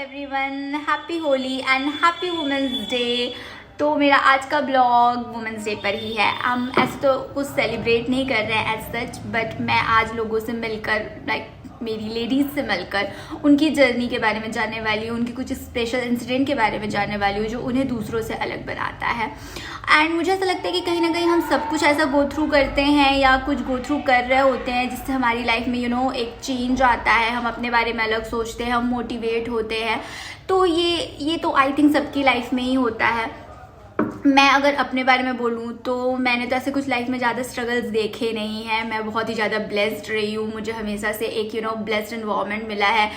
Everyone, happy Holi and happy women's day. तो मेरा आज का ब्लॉग वुमेंस डे पर ही है। हम ऐसे तो कुछ सेलिब्रेट नहीं कर रहे हैं एज सच, बट मैं आज लोगों से मिलकर मेरी लेडीज़ से मिलकर उनकी जर्नी के बारे में जानने वाली हूँ, उनकी कुछ स्पेशल इंसिडेंट के बारे में जानने वाली हूँ जो उन्हें दूसरों से अलग बनाता है। एंड मुझे ऐसा लगता है कि कहीं ना कहीं हम सब कुछ ऐसा गो थ्रू करते हैं या कुछ गो थ्रू कर रहे होते हैं जिससे हमारी लाइफ में एक चेंज आता है, हम अपने बारे में अलग सोचते हैं, हम मोटिवेट होते हैं। तो ये तो आई थिंक सबकी लाइफ में ही होता है। मैं अगर अपने बारे में बोलूँ तो मैंने तो ऐसे कुछ लाइफ में ज़्यादा स्ट्रगल्स देखे नहीं हैं। मैं बहुत ही ज़्यादा ब्लेस्ड रही हूँ। मुझे हमेशा से एक ब्लेस्ड एनवायरनमेंट मिला है,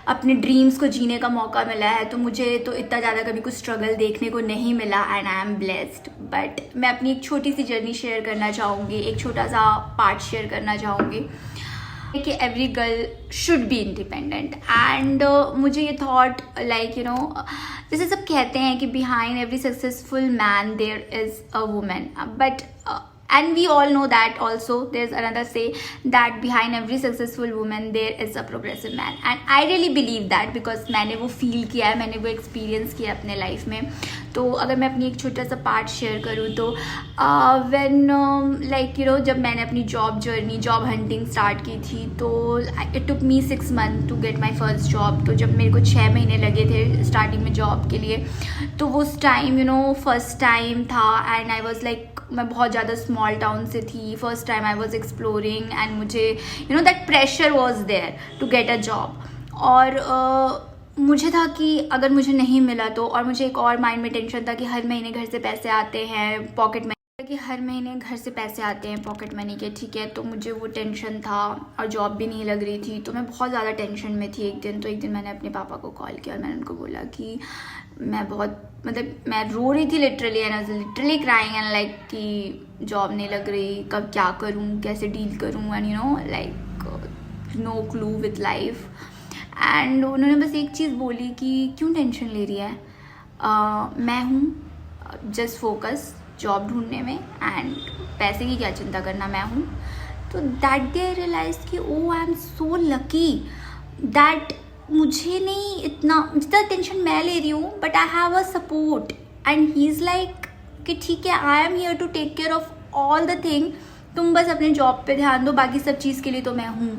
अपने ड्रीम्स को जीने का मौका मिला है। तो मुझे तो इतना ज़्यादा कभी कुछ स्ट्रगल देखने को नहीं मिला and I am blessed. But मैं अपनी एक छोटी सी जर्नी शेयर करना चाहूँगी, एक छोटा सा पार्ट शेयर करना चाहूँगी कि every girl should be independent. And मुझे ये थॉट जैसे सब कहते हैं कि behind every successful man there is a women, but and we all know that also there's another say that behind every successful woman there is a progressive man, and I really believe that because मैंने वो feel किया है, मैंने वो experience किया अपने life में। तो अगर मैं अपनी एक छोटा सा पार्ट शेयर करूँ तो व्हेन जब मैंने अपनी जॉब हंटिंग स्टार्ट की थी तो it took me 6 months to get my first job. तो जब मेरे को 6 महीने लगे थे स्टार्टिंग में जॉब के लिए, तो वो टाइम फर्स्ट टाइम था एंड आई वॉज मैं बहुत ज़्यादा स्मॉल टाउन से थी। First time I was exploring and मुझे that pressure was there to get a job. और मुझे था कि अगर मुझे नहीं मिला तो, और मुझे एक और माइंड में टेंशन था कि हर महीने घर से पैसे आते हैं पॉकेट मनी पॉकेट मनी के, ठीक है। तो मुझे वो टेंशन था और जॉब भी नहीं लग रही थी, तो मैं बहुत ज़्यादा टेंशन में थी। एक दिन मैंने अपने पापा को कॉल किया और मैंने उनको बोला कि मैं बहुत मैं रो रही थी literally, and I was literally crying and कि जॉब नहीं लग रही, कब क्या करूँ, कैसे डील करूँ, and no clue with life. And उन्होंने बस एक चीज़ बोली कि क्यों टेंशन ले रही है, मैं हूँ, जस्ट फोकस जॉब ढूंढने में एंड पैसे की क्या चिंता करना, मैं हूँ। तो दैट डे आई रियलाइज कि oh I am so lucky that मुझे नहीं इतना जितना टेंशन मैं ले रही हूँ, but I have a support and he is कि ठीक है, I am here to take care of all the thing, तुम बस अपने जॉब पे ध्यान दो, बाकी सब चीज़ के लिए तो मैं हूँ।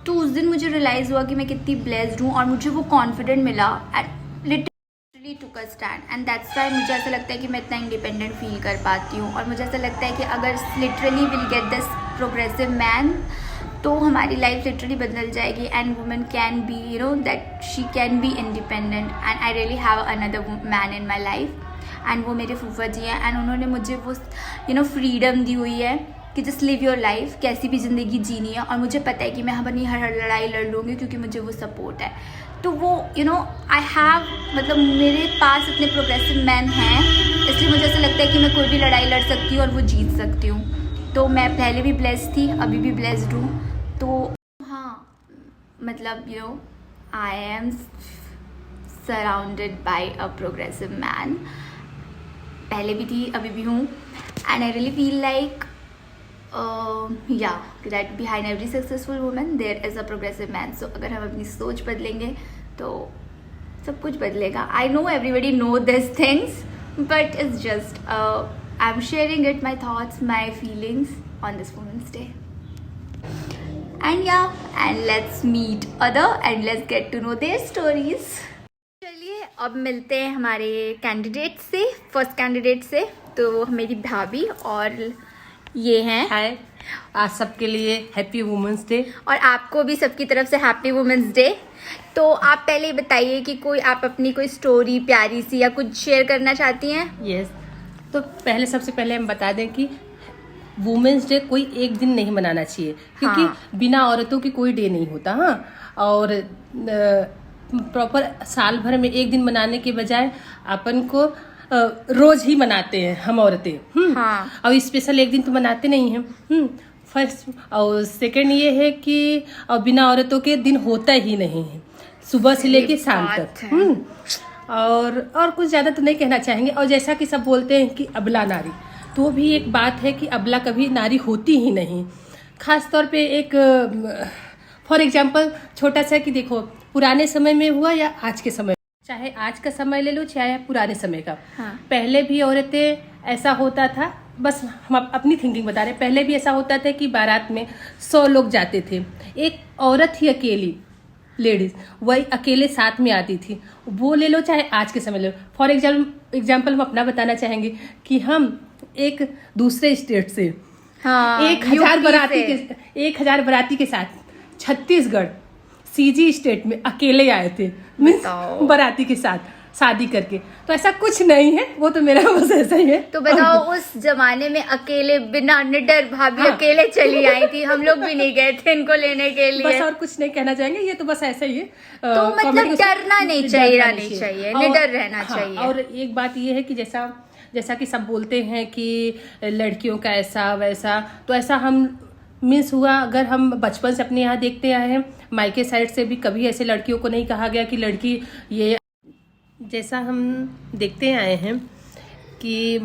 तो उस दिन मुझे रियलाइज़ हुआ कि मैं कितनी ब्लेस्ड हूँ और मुझे वो कॉन्फिडेंट मिला and literally took a stand. And that's why मुझे ऐसा लगता है कि मैं इतना इंडिपेंडेंट फील कर पाती हूँ। और मुझे ऐसा लगता है कि अगर literally will get this progressive man तो हमारी लाइफ लिटरली बदल जाएगी and women can be that she can be independent. And I really have another man in my life and वो मेरे फूफा जी हैं। एंड उन्होंने मुझे वो फ्रीडम दी हुई है कि जस्ट लिव योर लाइफ, कैसी भी ज़िंदगी जीनी है। और मुझे पता है कि मैं अपनी हर लड़ाई लड़ लूँगी क्योंकि मुझे वो सपोर्ट है। तो वो आई हैव मेरे पास इतने प्रोग्रेसिव मैन हैं, इसलिए मुझे ऐसा लगता है कि मैं कोई भी लड़ाई लड़ सकती हूँ और वो जीत सकती हूँ। तो मैं पहले भी ब्लेस्ड थी, अभी भी ब्लेस्ड हूँ। तो हाँ, I am surrounded by a progressive man, पहले भी थी, अभी भी हूँ। And I really feel that behind every successful woman there is a progressive man. So अगर हम अपनी सोच बदलेंगे तो सब कुछ बदलेगा। I know everybody know these things, but it's just I'm sharing it, my thoughts, my feelings on this Women's Day. And let's meet other and let's get to know their stories. चलिए अब मिलते हैं हमारे candidate से, first candidate से। तो मेरी भाभी और ये हैं। हाय, आज सबके लिए हैप्पी वुमेंस डे और आपको भी सबकी तरफ से हैप्पी वुमेंस डे। तो आप पहले बताइए कि आप अपनी कोई स्टोरी प्यारी सी या कुछ शेयर करना चाहती हैं। यस, तो सबसे पहले हम बता दें कि वुमेंस डे कोई एक दिन नहीं मनाना चाहिए, क्योंकि हाँ। बिना औरतों की कोई डे नहीं होता। हाँ, और प्रॉपर साल भर में एक दिन मनाने के बजाय अपन को रोज ही मनाते हैं हम औरतें। हाँ। और स्पेशल एक दिन तो मनाते नहीं हैं। फर्स्ट और सेकंड ये है कि बिना औरतों के दिन होता ही नहीं है, सुबह से लेके शाम तक। और कुछ ज्यादा तो नहीं कहना चाहेंगे। और जैसा कि सब बोलते हैं कि अबला नारी, तो भी एक बात है कि अबला कभी नारी होती ही नहीं। खास तौर पे एक फॉर एग्जाम्पल छोटा सा कि देखो, पुराने समय में हुआ या आज के समय, चाहे आज का समय ले लो चाहे पुराने समय का। हाँ। पहले भी औरतें ऐसा होता था, बस हम अपनी थिंकिंग बता रहे हैं, पहले भी ऐसा होता था कि बारात में 100 लोग जाते थे, एक औरत ही अकेली लेडीज वही अकेले साथ में आती थी। वो ले लो चाहे आज के समय ले लो। फॉर एग्जाम्पल हम अपना बताना चाहेंगे कि हम एक दूसरे स्टेट से हाँ, 1000 बराती के साथ छत्तीसगढ़ सीजी स्टेट में अकेले आए थे, मीन्स बराती के साथ शादी करके। तो ऐसा कुछ नहीं है, वो तो मेरा बस ऐसा ही है। तो बताओ उस जमाने में अकेले बिना निडर भाभी हाँ। अकेले चली आई थी, हम लोग भी नहीं गए थे इनको लेने के लिए। बस और कुछ नहीं कहना चाहेंगे, ये तो बस ऐसा ही है। तो मतलब डरना नहीं चाहिए, निडर रहना चाहिए। और एक बात ये है कि जैसा कि सब बोलते हैं कि लड़कियों का ऐसा वैसा, तो ऐसा हम मिस हुआ। अगर हम बचपन से अपने यहाँ देखते आए हैं, मायके साइड से भी कभी ऐसे लड़कियों को नहीं कहा गया कि लड़की ये, जैसा हम देखते आए हैं कि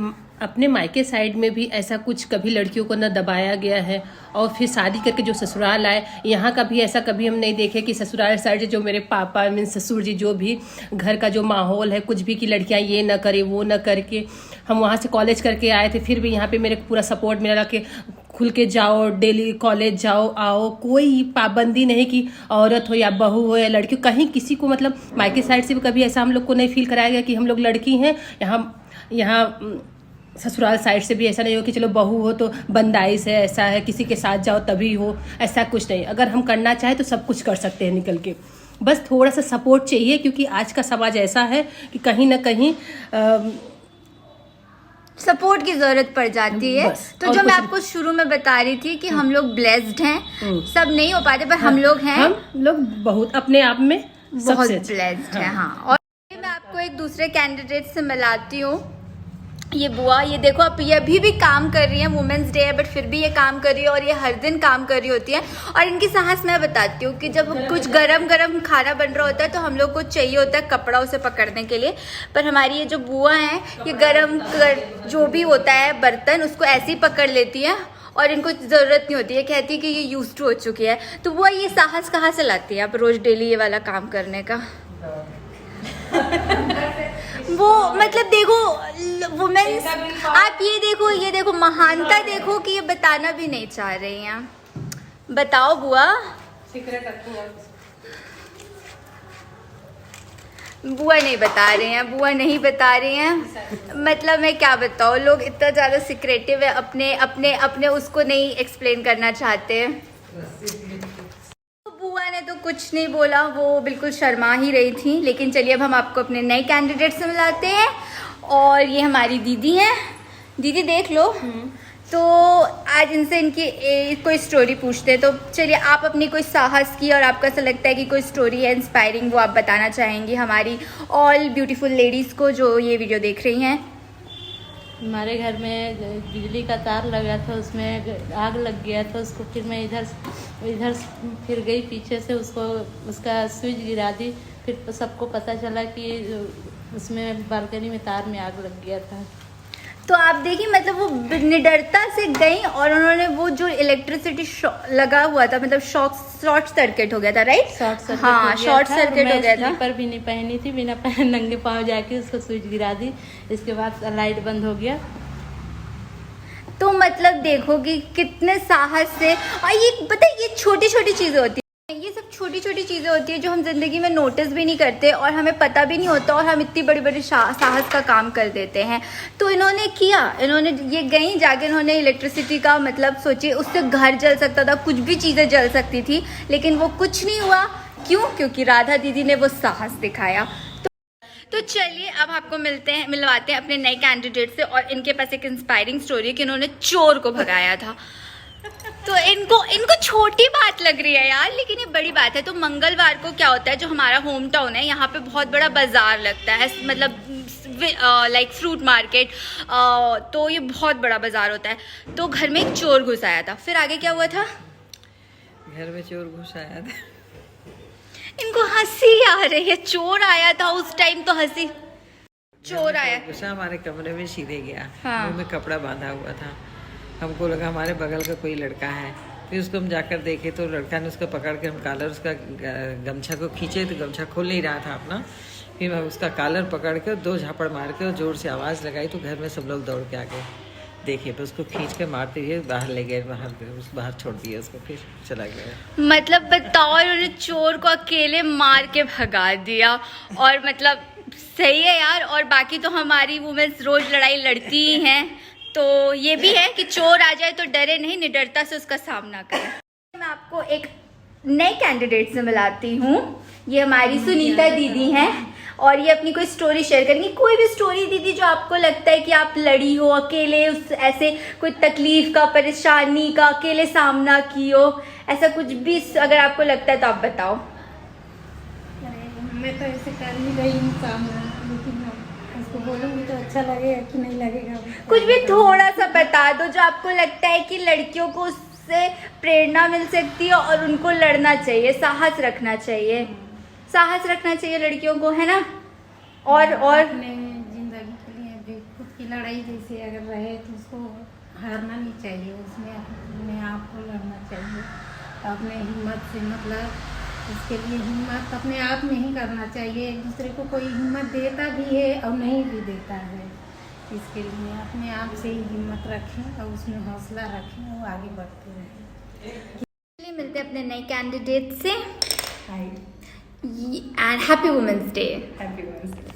अपने मायके साइड में भी ऐसा कुछ कभी लड़कियों को न दबाया गया है, और फिर शादी करके जो ससुराल आए, यहाँ का भी ऐसा कभी हम नहीं देखे कि ससुराल साइड जो मेरे पापा मीन ससुर जी, जो भी घर का जो माहौल है कुछ भी कि लड़कियाँ ये न करे वो न करके। हम वहाँ से कॉलेज करके आए थे, फिर भी यहाँ पे मेरे पूरा सपोर्ट मिला कि खुल के जाओ, डेली कॉलेज जाओ आओ, कोई पाबंदी नहीं कि औरत हो या बहू हो या लड़की हो। कहीं किसी को मतलब मायके साइड से भी कभी ऐसा हम लोग को नहीं फील कराया गया कि हम लोग लड़की हैं। यहाँ ससुराल साइड से भी ऐसा नहीं हो कि चलो बहू हो तो बंदाइश है, ऐसा है किसी के साथ जाओ तभी हो, ऐसा कुछ नहीं। अगर हम करना चाहें तो सब कुछ कर सकते हैं निकल के, बस थोड़ा सा सपोर्ट चाहिए, क्योंकि आज का समाज ऐसा है कि कहीं ना कहीं सपोर्ट की जरूरत पड़ जाती है। तो जो मैं आपको शुरू में बता रही थी कि हम लोग ब्लेस्ड हैं, सब नहीं हो पाते पर हम लोग हैं, हम लोग बहुत अपने आप में बहुत ब्लेस्ड हैं। हाँ। और मैं आपको एक दूसरे कैंडिडेट से मिलाती हूँ। ये बुआ, ये देखो, अब ये अभी भी काम कर रही है, वुमेन्स डे है बट फिर भी ये काम कर रही है, और ये हर दिन काम कर रही होती है। और इनकी साहस मैं बताती हूँ कि जब कुछ गरम गरम खाना बन रहा होता है तो हम लोग को चाहिए होता है कपड़ा उसे पकड़ने के लिए, पर हमारी ये जो बुआ है ये गरम जो भी होता है बर्तन उसको ऐसे ही पकड़ लेती है, और इनको ज़रूरत नहीं होती है, कहती है कि ये यूज्ड टू हो चुकी है। तो वो ये साहस कहाँ से लाती है आप रोज़ डेली ये वाला काम करने का? वो मतलब देखो वुमेन्स, आप ये देखो महानता देखो कि ये बताना भी नहीं चाह रही हैं। बताओ बुआ। बुआ नहीं बता रही हैं, मतलब मैं क्या बताऊँ, लोग इतना ज़्यादा सिक्रेटिव है, अपने उसको नहीं एक्सप्लेन करना चाहते। बुआ ने तो कुछ नहीं बोला, वो बिल्कुल शर्मा ही रही थी। लेकिन चलिए अब हम आपको अपने नए कैंडिडेट से मिलाते हैं, और ये हमारी दीदी हैं। दीदी देख लो। तो आज इनसे इनकी कोई स्टोरी पूछते हैं। तो चलिए आप अपनी कोई साहस की और आपका ऐसा लगता है कि कोई स्टोरी है इंस्पायरिंग, वो आप बताना चाहेंगी हमारी ऑल ब्यूटीफुल लेडीज़ को जो ये वीडियो देख रही हैं। हमारे घर में बिजली का तार लगा था, उसमें आग लग गया था उसको, फिर मैं इधर फिर गई पीछे से, उसका स्विच गिरा दी। फिर सबको पता चला कि उसमें बालकनी में तार में आग लग गया था। तो आप देखिए मतलब वो निडरता से गई, और उन्होंने वो जो इलेक्ट्रिसिटी लगा हुआ था, मतलब शॉर्ट सर्किट हो गया था, राइट? शॉर्ट सर्किट हो गया था। स्लीपर भी नहीं पहनी थी, बिना नंगे पाँव जाके उसको स्विच गिरा दी, इसके बाद लाइट बंद हो गया। तो मतलब देखो कि कितने साहस से, और ये पता है ये छोटी छोटी चीज़ें होती है, ये सब छोटी छोटी चीज़ें होती है जो हम जिंदगी में नोटिस भी नहीं करते और हमें पता भी नहीं होता, और हम इतनी बड़ी बड़ी साहस का काम कर देते हैं। तो इन्होंने किया, इन्होंने ये गई जाके, इन्होंने इलेक्ट्रिसिटी का मतलब सोचिए, उससे घर जल सकता था, कुछ भी चीज़ें जल सकती थी, लेकिन वो कुछ नहीं हुआ। क्यों? क्योंकि राधा दीदी ने वो साहस दिखाया। तो चलिए अब आपको मिलवाते हैं अपने नए कैंडिडेट से, और इनके पास एक इंस्पायरिंग स्टोरी है कि इन्होंने चोर को भगाया था। तो इनको छोटी बात लग रही है यार, लेकिन ये बड़ी बात है। तो मंगलवार को क्या होता है, जो हमारा होम टाउन है यहाँ पे बहुत बड़ा बाजार लगता है, मतलब लाइक फ्रूट मार्केट, तो ये बहुत बड़ा बाजार होता है। तो घर में एक चोर घुस आया था। फिर आगे क्या हुआ था? घर में चोर घुस आया था। इनको हंसी आ रही है, चोर आया था उस टाइम, तो हंसी। चोर आया, घुसा हमारे कमरे में सीधे गया। हाँ। मुंह में कपड़ा बांधा हुआ था। हमको लगा हमारे बगल का कोई लड़का है, फिर उसको हम जाकर देखे तो लड़का ने उसको पकड़ के हम कॉलर उसका गमछा को खींचे तो गमछा खोल नहीं रहा था अपना। फिर मैं उसका कॉलर पकड़ के 2 झापड़ मार के और जोर से आवाज़ लगाई तो घर में सब लोग दौड़ के आ गए देखे। तो उसको खींच के मारते हुए बाहर ले गए, बाहर छोड़ दिया उसको, फिर चला गया। मतलब बताओ, उन्होंने चोर को अकेले मार के भगा दिया। और मतलब सही है यार। और बाकी तो हमारी वुमेन्स रोज लड़ाई लड़ती ही हैं, तो ये भी है कि चोर आ जाए तो डरे नहीं, निडरता से उसका सामना करें। मैं आपको एक नए कैंडिडेट से मिलाती हूँ। ये हमारी सुनीता दीदी हैं और ये अपनी कोई स्टोरी शेयर करेंगी। कोई भी स्टोरी दीदी जो आपको लगता है कि आप लड़ी हो अकेले, उस ऐसे कोई तकलीफ का, परेशानी का अकेले सामना की हो, ऐसा कुछ भी अगर आपको लगता है तो आप बताओ। मैं तो ऐसे कर नहीं रही हूँ सामना, लेकिन उसको बोलूँगी तो अच्छा लगेगा कि नहीं लगेगा। कुछ भी थोड़ा सा बता दो जो आपको लगता है कि लड़कियों को उससे प्रेरणा मिल सकती है और उनको लड़ना चाहिए, साहस रखना चाहिए, साहस रखना चाहिए लड़कियों को, है ना। और अपने जिंदगी के लिए भी खुद की लड़ाई जैसे अगर रहे तो उसको हारना नहीं चाहिए, उसमें अपने आप को लड़ना चाहिए, अपने हिम्मत से, मतलब उसके लिए हिम्मत अपने आप में ही करना चाहिए। एक दूसरे को कोई हिम्मत देता भी है और नहीं भी देता है, इसके लिए अपने आप से ही हिम्मत रखें और उसमें हौसला रखें और आगे बढ़ते रहें। मिलते हैं अपने नए कैंडिडेट से। And happy women's day. Happy women's day.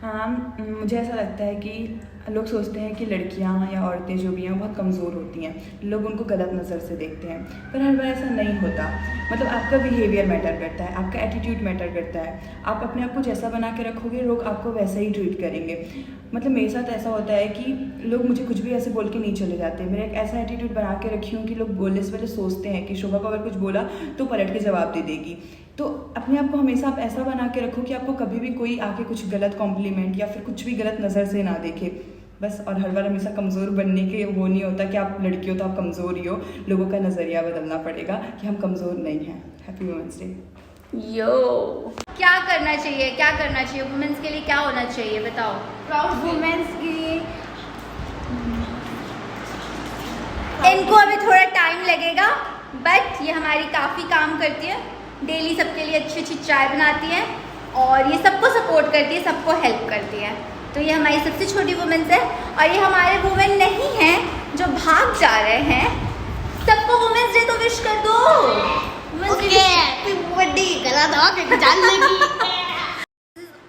हाँ, मुझे ऐसा लगता है कि लोग सोचते हैं कि लड़कियां या औरतें जो भी हैं बहुत कमज़ोर होती हैं, लोग उनको गलत नज़र से देखते हैं, पर हर बार ऐसा नहीं होता। मतलब आपका बिहेवियर मैटर करता है, आपका एटीट्यूड मैटर करता है। आप अपने आप को जैसा बना के रखोगे, लोग आपको वैसा ही ट्रीट करेंगे। मतलब मेरे साथ ऐसा होता है कि लोग मुझे कुछ भी ऐसे बोल के नहीं चले जाते। मेरा एक ऐसा एटीट्यूड बना के रखी हूँ कि लोग बोलने से पहले सोचते हैं कि शोभा को अगर कुछ बोला तो पलट के जवाब दे देगी। तो अपने आप को हमेशा आप ऐसा बना के रखो कि आपको कभी भी कोई आके कुछ गलत कॉम्प्लीमेंट या फिर कुछ भी गलत नज़र से ना देखे, बस। और हर बार हमेशा कमज़ोर बनने के वो नहीं होता कि आप लड़की हो तो आप कमज़ोर ही हो। लोगों का नज़रिया बदलना पड़ेगा कि हम कमज़ोर नहीं हैं। Happy women's day. यो, क्या करना चाहिए, क्या करना चाहिए वुमेन्स के लिए, क्या होना चाहिए बताओ। प्राउड वुमेन्स के लिए इनको अभी थोड़ा टाइम लगेगा, बट ये हमारी काफ़ी काम करती है। डेली सबके लिए अच्छी अच्छी चाय बनाती है और ये सबको सपोर्ट करती है, सबको हेल्प करती है। तो ये हमारी सबसे छोटी वुमेन्स है और ये हमारे वुमेन नहीं हैं जो भाग जा रहे हैं। सबको वुमेन्स डे तो विश कर दो।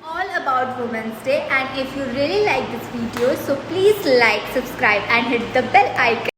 All about Women's Day, and if you really like this video, so please like, subscribe and hit the bell icon.